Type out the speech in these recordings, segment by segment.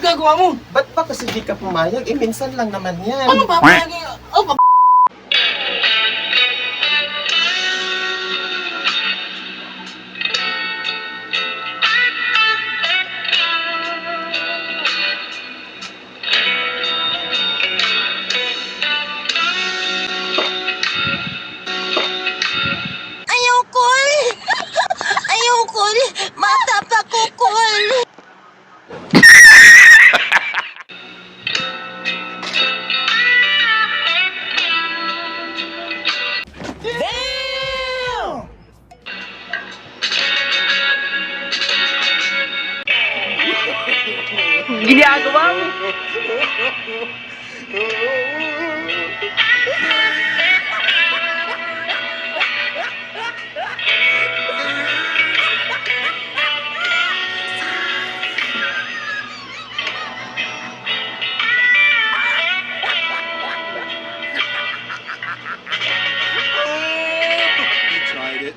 pinagagawa mo? Ba't ba kasi di ka pumayag? Eh, minsan lang naman yan. Ano ba? Oh, Ayoko eh. Ayoko eh. Mata pa ko kol. ginagawa mo? You tried it.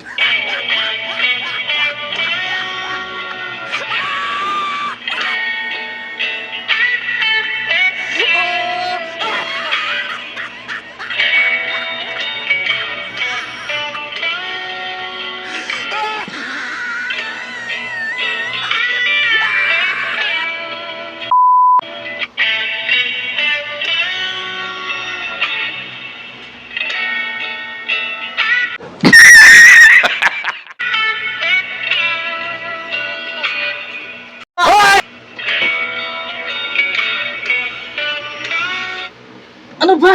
Ano ba?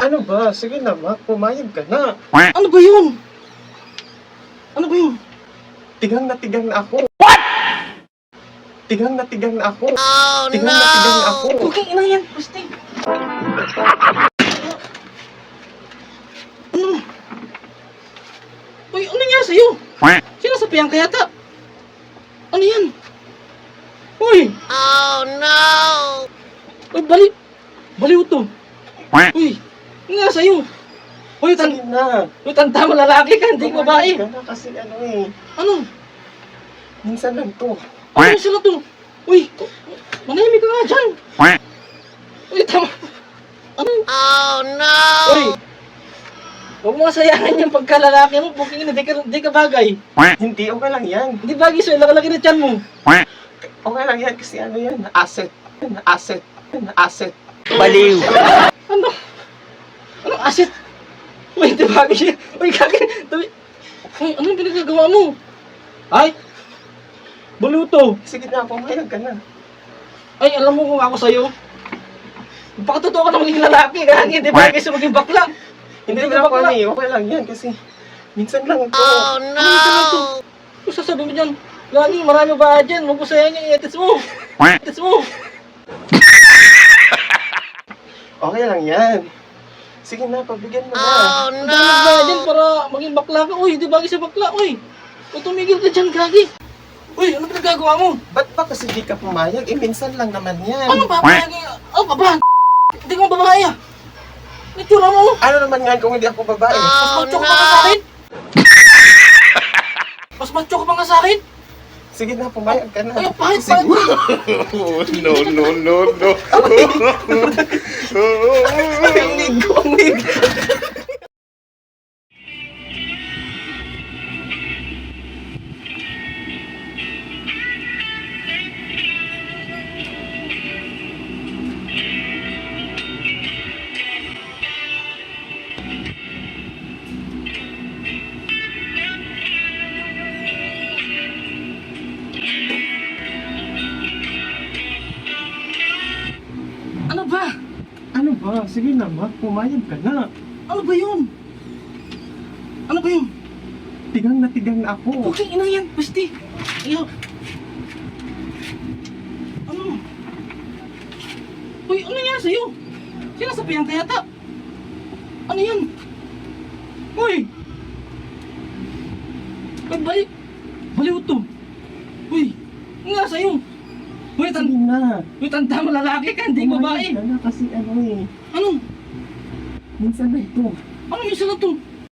Ano ba? Sige na, Mac. Pumayag ka na. Ano ba yun? Ano ba yun? Tigang na ako. What? Tigang na ako. Oh Tigang na ako. Okay, ina yan. Gusti. Ano? Uy, ano nangyari sa'yo? Sinasapihan ka yata. Ano yan? Uy! Oh no. Uy, baliw to. Uy, ano nangyari sa'yo? Uy, Sige na. tanda mo lalaki ka, hindi babae. Pumayag ka na kasi ano eh. Ano? Minsan lang to. Ano sila to? Uy, manahimik ka nga dyan. Uy, tama. Ano? Oh no. Uy! Huwag mo kasayangan yung pagkalalaki mo, booking na, di ka bagay. Hindi, okay lang yan. Hindi bagay sa'yo, laki-laki na tiyan mo. Okay lang yan kasi ano yan. Asset. Asset. Baliw. Ano? Anong asset? Uy, di bagay siya. Uy, kaki. Uy, ano yung pinagagawa mo? Ay! Buluto. Sige na, pumayag ka na. Ay, alam mo kung ako sa'yo. Magpakatotoo ka na maging lalaki, kaki. Di bagay sa maging bakla. Hindi Hindi na ka ako bakla. ano eh. Okay lang yan kasi minsan lang to. Oh Ano yung ganito? no. Ano sasabi mo dyan? Lani, marami ba dyan? Huwag mo sayang yung etis mo. Etis mo. Okay lang yan. Sige na, pabigyan mo na. Oh Ang no. dami ba dyan para maging bakla ka? Uy, di bagay sa bakla. Uy, kung tumigil ka dyan, kaki. Uy, ano pinagagawa mo? Ba't ba kasi di ka pumayag? Eh, minsan lang naman yan. Ano ba? Oh, baba. Hindi ko babae ah. Itsura mo. Ano naman nga kung hindi ako babae? Mas Oh macho ka pa nga sa akin. Mas macho ka pa nga sa akin. Sige na, pumayag ka na. Ay, pahit. No, no, no, no. Ang lig. Ano ba? Ano ba? Sige na, Mac. Pumayag ka na. Ano ba yun? Ano ba yun? Tigang na ako. Okay, ina yan. Gusti. Iyo. Ano? Uy, ano nangyari sa'yo? Sinasapihan ka yata. Ano yan? Uy! Uy, baliw to. Uy, ano nangyari sa'yo? Uy, Sige na. tanda mo lalaki ka, hindi babae. Pumayag ka na kasi ano eh. Ano? Minsan lang to. Ano yung sila to?